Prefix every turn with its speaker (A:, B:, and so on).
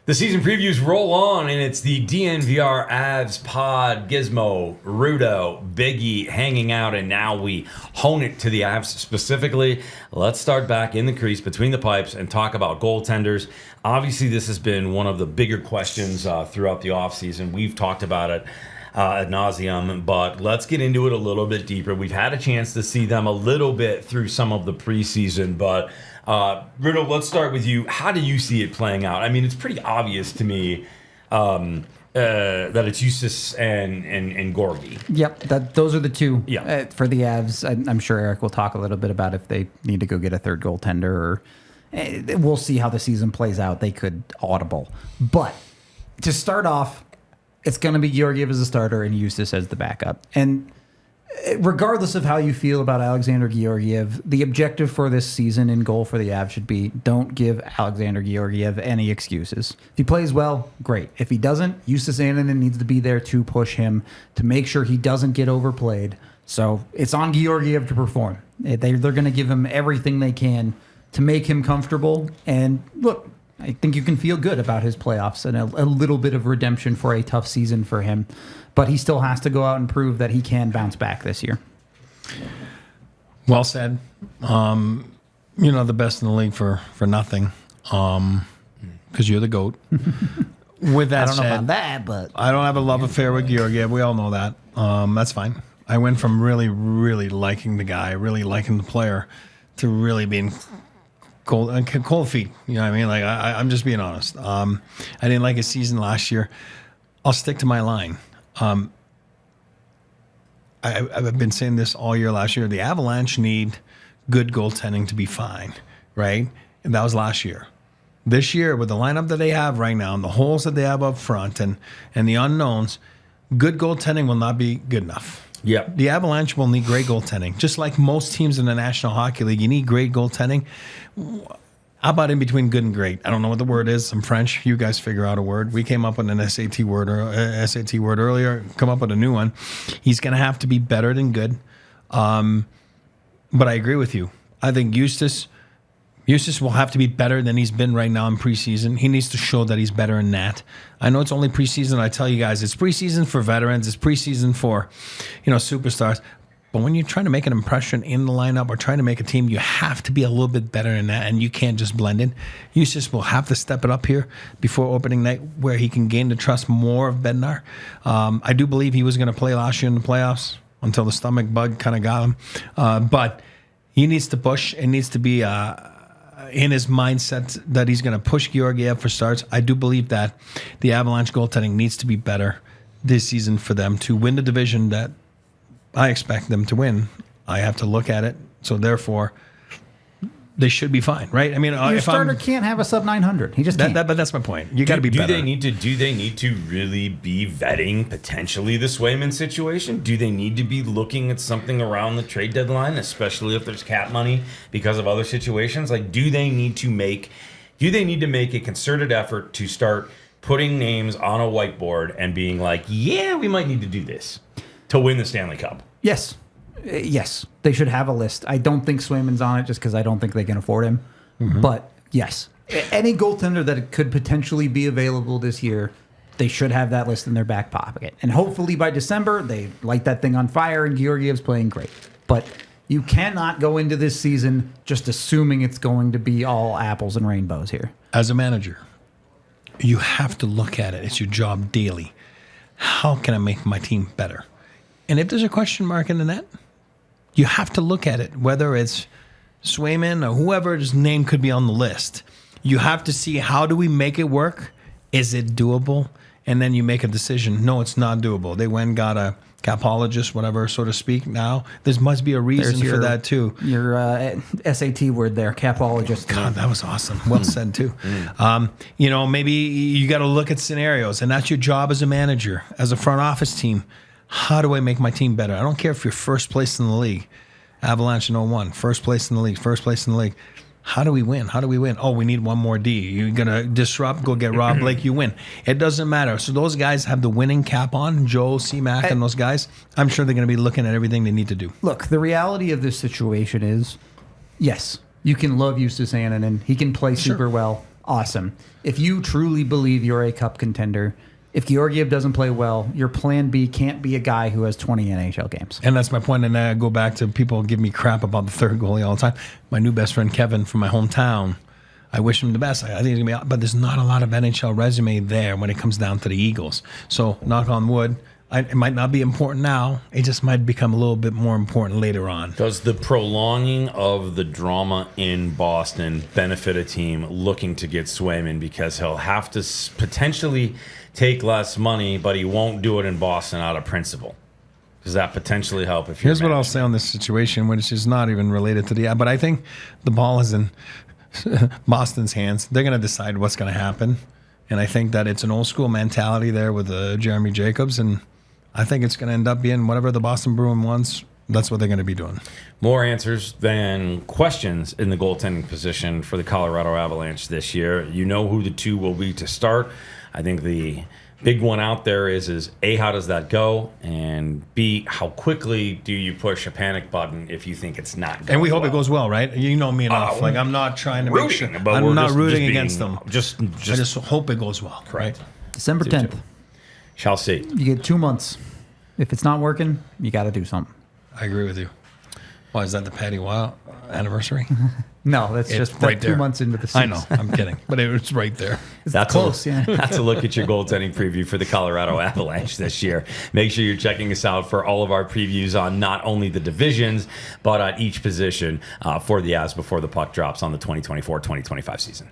A: The season previews roll on, and it's the DNVR Avs pod. Gizmo, Rudo, Biggie hanging out, and now we hone it to the Avs specifically. Let's start back in the crease between the pipes and talk about goaltenders. Obviously, this has been one of the bigger questions throughout the offseason. We've talked about it ad nauseum, but let's get into it a little bit deeper. We've had a chance to see them a little bit through some of the preseason, but Rudo, let's start with you. How do you see it playing out? I mean, it's pretty obvious to me that it's Justus and Gorgie.
B: Yep, those are the two
A: Yep.
B: for the Avs. I'm sure Eric will talk a little bit about if they need to go get a third goaltender, or we'll see how the season plays out. They could audible. But to start off, it's going to be Georgiev as a starter and Justus as the backup. And regardless of how you feel about Alexander Georgiev, the objective for this season in goal for the Avs should be don't give Alexander Georgiev any excuses. If he plays well, great. If he doesn't, Justus Annunen needs to be there to push him, to make sure he doesn't get overplayed. So it's on Georgiev to perform. They're going to give him everything they can to make him comfortable. And look, I think you can feel good about his playoffs and a little bit of redemption for a tough season for him. But he still has to go out and prove that he can bounce back this year.
C: Well said. The best in the league for nothing, because you're the GOAT. With that
B: I don't
C: said,
B: know about that, but
C: I don't have a love affair with Georgiev. We all know that. That's fine. I went from really, really liking the guy, really liking the player, to really being cold feet. You know what I mean? Like I'm just being honest. I didn't like his season last year. I'll stick to my line. I've been saying this all year last year. The Avalanche need good goaltending to be fine, right? And that was last year. This year, with the lineup that they have right now and the holes that they have up front and the unknowns, good goaltending will not be good enough.
A: Yep.
C: The Avalanche will need great goaltending. Just like most teams in the National Hockey League, you need great goaltending. How about in between good and great? I don't know what the word is. I'm French. You guys figure out a word. We came up with an SAT word earlier. Come up with a new one. He's going to have to be better than good. But I agree with you. I think Justus will have to be better than he's been right now in preseason. He needs to show that he's better in that. I know it's only preseason. I tell you guys, it's preseason for veterans. It's preseason for, superstars. But when you're trying to make an impression in the lineup or trying to make a team, you have to be a little bit better in that, and you can't just blend in. Justus will have to step it up here before opening night, where he can gain the trust more of Bednar. I do believe he was going to play last year in the playoffs until the stomach bug kind of got him. But he needs to push. It needs to be in his mindset that he's going to push Georgiev for starts. I do believe that the Avalanche goaltending needs to be better this season for them to win the division that I expect them to win. I have to look at it. So therefore, they should be fine, right? I mean,
B: your starter can't have a sub 900. He just can't.
C: But that's my point. You got to be better.
A: Do they need to really be vetting potentially the Swayman situation? Do they need to be looking at something around the trade deadline, especially if there's cap money because of other situations? Like, do they need to make a concerted effort to start putting names on a whiteboard and being like, yeah, we might need to do this to win the Stanley Cup?
B: Yes. Yes. They should have a list. I don't think Swayman's on it just because I don't think they can afford him. Mm-hmm. But yes, any goaltender that could potentially be available this year, they should have that list in their back pocket. And hopefully by December, they light that thing on fire and Georgiev's playing great. But you cannot go into this season just assuming it's going to be all apples and rainbows here.
C: As a manager, you have to look at it. It's your job daily. How can I make my team better? And if there's a question mark in the net, you have to look at it, whether it's Swayman or whoever's name could be on the list. You have to see, how do we make it work? Is it doable? And then you make a decision. No, it's not doable. They went and got a capologist, whatever, so to speak. Now, there must be a reason for that, too.
B: Your SAT word there, capologist.
C: God, that was awesome. Well said, too. Maybe you got to look at scenarios, and that's your job as a manager, as a front office team. How do I make my team better? I don't care if you're first place in the league. Avalanche in 01, first place in the league. How do we win? Oh, we need one more D. You're going to disrupt, go get Rob Blake, you win. It doesn't matter. So those guys have the winning cap on, Joe, C-Mac, and those guys. I'm sure they're going to be looking at everything they need to do.
B: Look, the reality of this situation is, yes, you can love Justus Annunen. He can play super well. awesome. If you truly believe you're a cup contender, if Georgiev doesn't play well, your plan B can't be a guy who has 20 NHL games.
C: And that's my point. And I go back to people give me crap about the third goalie all the time. My new best friend, Kevin, from my hometown, I wish him the best. I think he's going to be, but there's not a lot of NHL resume there when it comes down to the Eagles. So, knock on wood, it might not be important now. It just might become a little bit more important later on.
A: Does the prolonging of the drama in Boston benefit a team looking to get Swayman because he'll have to potentially take less money, but he won't do it in Boston out of principle? Does that potentially help? If
C: Here's what I'll say on this situation, which is not even related to but I think the ball is in Boston's hands. They're going to decide what's going to happen, and I think that it's an old school mentality there with Jeremy Jacobs, and I think it's going to end up being whatever the Boston Bruin wants. That's what they're going to be doing.
A: More answers than questions in the goaltending position for the Colorado Avalanche this year. You know who the two will be to start. I think the big one out there is A, how does that go? And B, how quickly do you push a panic button if you think it's not going
C: And we hope
A: well?
C: it goes well, right? You know me enough. Like, I'm not trying to make sure.
A: but
C: I'm
A: we're
C: not
A: just
C: rooting
A: being-
C: against them.
A: I
C: I just hope it goes well, right?
B: December 10th.
A: Shall see.
B: You get 2 months. If it's not working, you got to do something.
C: I agree with you. Why, is that the Patty Wild anniversary?
B: No, that's
C: It's
B: just
C: right
B: 2
C: there.
B: months into the season.
C: I know. I'm kidding. But it's right there.
B: It's close, yeah.
A: That's a look at your goaltending preview for the Colorado Avalanche this year. Make sure you're checking us out for all of our previews on not only the divisions, but on each position for the Avs before the puck drops on the 2024-2025 season.